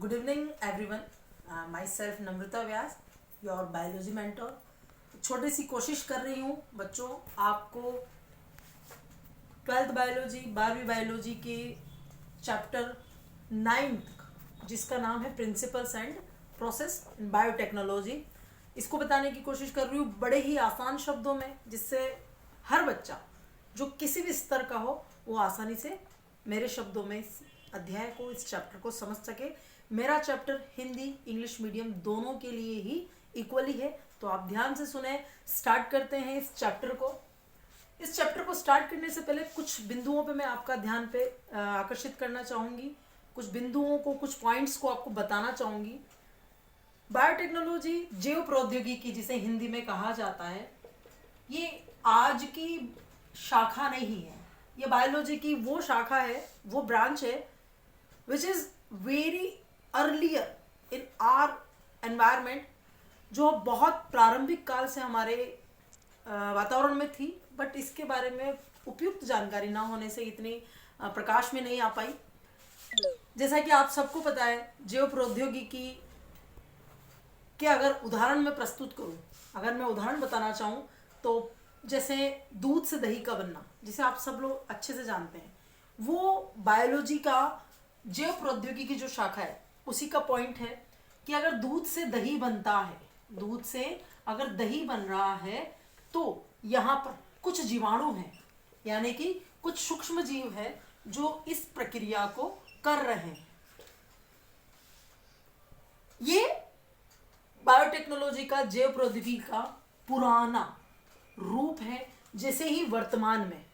Good evening, everyone. Myself Namrata Vyas, your biology mentor. छोटी सी कोशिश कर रही हूँ बच्चों, आपको 12th बायोलॉजी 12वीं बायोलॉजी के चैप्टर 9 जिसका नाम है principles and process in biotechnology, इसको बताने की कोशिश कर रही हूँ बड़े ही आसान शब्दों में, जिससे हर बच्चा जो किसी भी स्तर का हो वो आसानी से मेरे शब्दों में इस अध्याय को, इस चैप्टर को समझ सके. मेरा चैप्टर हिंदी इंग्लिश मीडियम दोनों के लिए ही इक्वली है, तो आप ध्यान से सुने. स्टार्ट करते हैं इस चैप्टर को. इस चैप्टर को स्टार्ट करने से पहले कुछ बिंदुओं पे मैं आपका ध्यान पे आकर्षित करना चाहूँगी. कुछ बिंदुओं को, कुछ पॉइंट्स को आपको बताना चाहूँगी. बायोटेक्नोलॉजी, जैव प्रौद्योगिकी जिसे हिंदी में कहा जाता है, ये आज की शाखा नहीं है. ये बायोलॉजी की वो शाखा है, वो ब्रांच है which is very earlier in are environment, जो बहुत प्रारंभिक काल से हमारे वातावरण में थी, बट इसके बारे में उपयुक्त जानकारी ना होने से इतनी प्रकाश में नहीं आ पाई. जैसा कि आप सबको पता है, जैव प्रौद्योगिकी के अगर उदाहरण मैं प्रस्तुत करूं, अगर मैं उदाहरण बताना चाहूं, तो जैसे दूध से दही का बनना, जिसे आप सब लोग अच्छे से जानते हैं, वो बायोलॉजी का जैव प्रौद्योगिकी जो शाखा है उसी का पॉइंट है कि अगर दूध से दही बनता है, दूध से अगर दही बन रहा है, तो यहाँ पर कुछ जीवाणु हैं, यानी कि कुछ सूक्ष्म जीव है जो इस प्रक्रिया को कर रहे हैं. ये बायोटेक्नोलॉजी का, जैव प्रौद्योगिकी का पुराना रूप है. जैसे ही वर्तमान में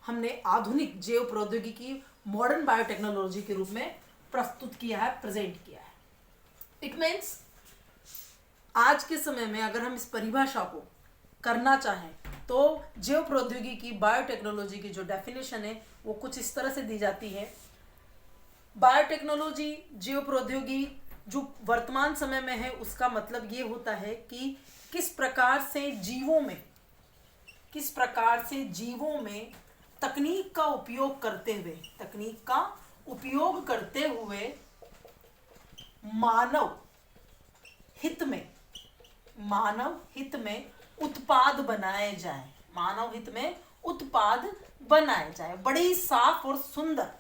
हमने आधुनिक जैव प्रौद्योगिकी, मॉडर्न बायोटेक्नोलॉजी के रूप में प्रस्तुत किया है, प्रेजेंट किया है. इट मीन्स आज के समय में अगर हम इस परिभाषा को करना चाहें तो जैव प्रौद्योगिकी, बायोटेक्नोलॉजी की जो डेफिनेशन है वो कुछ इस तरह से दी जाती है. बायोटेक्नोलॉजी, जैव प्रौद्योगिकी जो वर्तमान समय में है, उसका मतलब ये होता है कि किस प्रकार से जीवों में तकनीक का उपयोग करते हुए मानव हित में उत्पाद बनाए जाए. बड़े ही साफ और सुंदर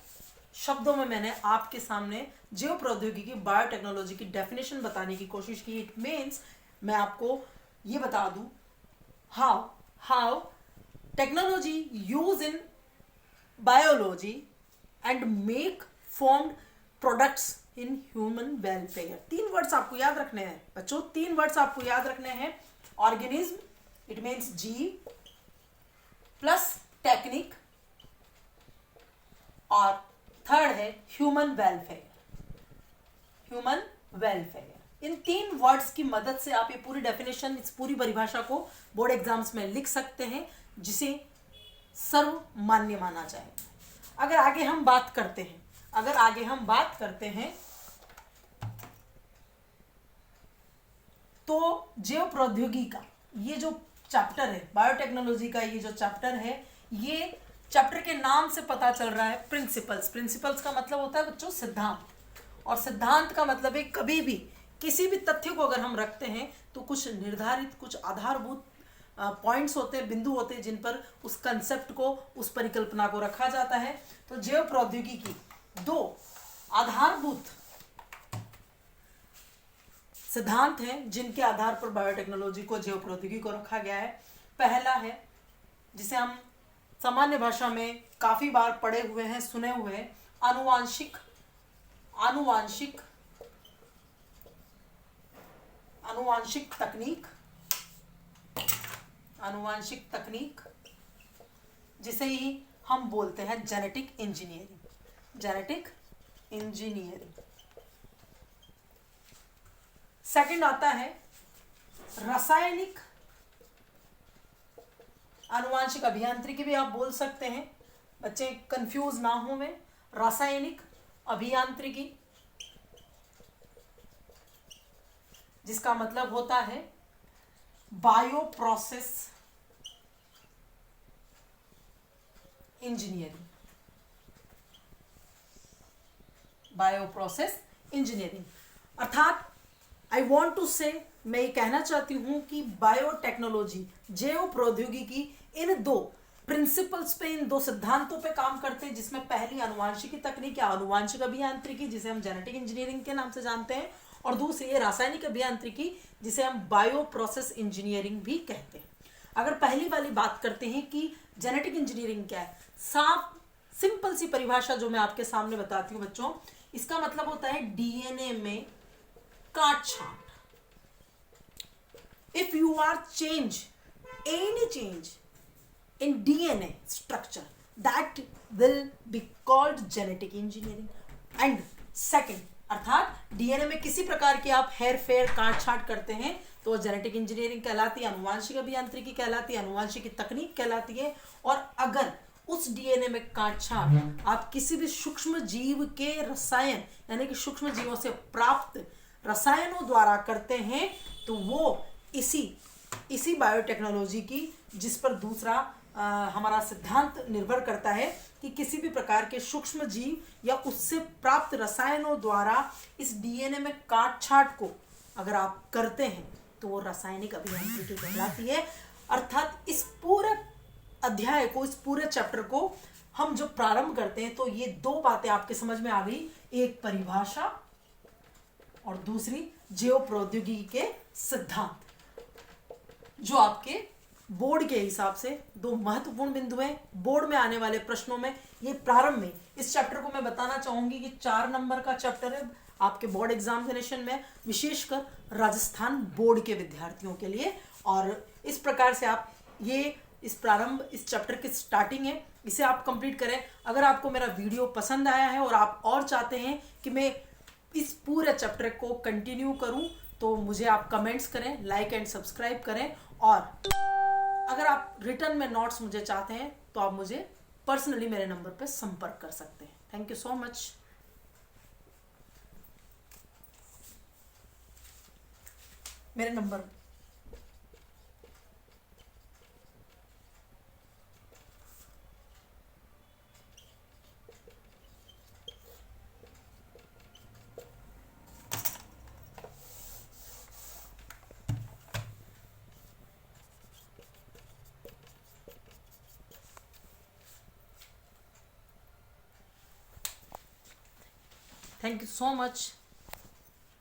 शब्दों में मैंने आपके सामने जैव प्रौद्योगिकी, बायोटेक्नोलॉजी की डेफिनेशन बताने की कोशिश की. इट मीन्स मैं आपको ये बता दूं how technology use in biology and make formed products in human welfare. 3 words आपको याद रखने हैं बच्चों, 3 वर्ड्स आपको याद रखने हैं. ऑर्गेनिज्म, इट मीन्स जीव, प्लस टेक्निक, और थर्ड है ह्यूमन वेलफेयर. इन 3 वर्ड्स की मदद से आप ये पूरी डेफिनेशन, इस पूरी परिभाषा को बोर्ड एग्जाम्स में लिख सकते हैं, जिसे सर्वमान्य माना जाए. अगर आगे हम बात करते हैं तो जैव प्रौद्योगिकी का ये जो चैप्टर है, बायोटेक्नोलॉजी का ये जो चैप्टर है, ये चैप्टर के नाम से पता चल रहा है प्रिंसिपल्स का मतलब होता है बच्चों सिद्धांत, और सिद्धांत का मतलब है कभी भी किसी भी तथ्य को अगर हम रखते हैं तो कुछ निर्धारित, कुछ आधारभूत पॉइंट्स होते हैं, बिंदु होते हैं, जिन पर उस कंसेप्ट को, उस परिकल्पना को रखा जाता है. तो जैव प्रौद्योगिकी 2 आधारभूत सिद्धांत हैं जिनके आधार पर बायोटेक्नोलॉजी को, जैव प्रौद्योगिकी को रखा गया है. पहला है, जिसे हम सामान्य भाषा में काफी बार पढ़े हुए हैं, सुने हुए हैं, आनुवांशिक तकनीक, जिसे ही हम बोलते हैं जेनेटिक इंजीनियरिंग. सेकंड आता है रासायनिक आनुवांशिक अभियांत्रिकी, भी आप बोल सकते हैं, बच्चे कंफ्यूज ना हो में. रासायनिक अभियांत्रिकी, जिसका मतलब होता है बायोप्रोसेस इंजीनियरिंग. Bioprocess engineering. अर्थात आई वॉन्ट टू से, मैं ये कहना चाहती हूं कि बायोटेक्नोलॉजी, जैव प्रौद्योगिकी इन दो प्रिंसिपल्स पे, इन दो सिद्धांतों पे काम करते हैं, जिसमें पहली आनुवांशिकी तकनीक या आनुवांशिक अभियांत्रिकी जिसे हम जेनेटिक इंजीनियरिंग के नाम से जानते हैं, और दूसरी है रासायनिक अभियांत्रिकी जिसे हम बायो प्रोसेस इंजीनियरिंग भी कहते हैं। अगर पहली वाली बात करते हैं कि जेनेटिक इंजीनियरिंग क्या है, साफ सिंपल सी परिभाषा जो मैं आपके सामने बताती हूँ बच्चों, इसका मतलब होता है डीएनए में काट छांट। If you are change any change in DNA structure, that will be called genetic engineering. And second, अर्थात डीएनए में किसी प्रकार की आप हेर फेर काट छाट करते हैं तो जेनेटिक इंजीनियरिंग कहलाती है, अनुवांशिक अभियांत्रिकी कहलाती है, अनुवांशिक तकनीक कहलाती है। और अगर उस डीएनए में काट छाट आप किसी भी सूक्ष्म जीव के रसायन यानी कि सूक्ष्म जीवों से प्राप्त रसायनों द्वारा करते हैं तो वो इसी बायोटेक्नोलॉजी की, जिस पर दूसरा हमारा सिद्धांत निर्भर करता है कि किसी भी प्रकार के सूक्ष्म जीव या उससे प्राप्त रसायनों द्वारा इस डीएनए में काट छाट को अगर आप करते हैं तो वो रासायनिक अभियांत्रिकी कहलाती है। अर्थात इस पूरे अध्याय को, इस पूरे चैप्टर को हम जब प्रारंभ करते हैं तो ये दो बातें आपके समझ में आ गई, एक परिभाषा और दूसरी जैव प्रौद्योगिकी के सिद्धांत, जो आपके बोर्ड के हिसाब से दो महत्वपूर्ण बिंदु हैं। बोर्ड में आने वाले प्रश्नों में ये प्रारंभ में इस चैप्टर को मैं बताना चाहूंगी कि 4 नंबर का चैप्टर है आपके बोर्ड एग्जामिनेशन में, विशेषकर राजस्थान बोर्ड के विद्यार्थियों के लिए। और इस प्रकार से आप ये इस चैप्टर की स्टार्टिंग है, इसे आप कंप्लीट करें। अगर आपको मेरा वीडियो पसंद आया है और आप और चाहते हैं कि मैं इस पूरे चैप्टर को कंटिन्यू करूं तो मुझे आप कमेंट्स करें, लाइक एंड सब्सक्राइब करें। और अगर आप रिटर्न में नोट्स मुझे चाहते हैं तो आप मुझे पर्सनली मेरे नंबर पर संपर्क कर सकते हैं। Thank you so much. मेरे number Thank you so much.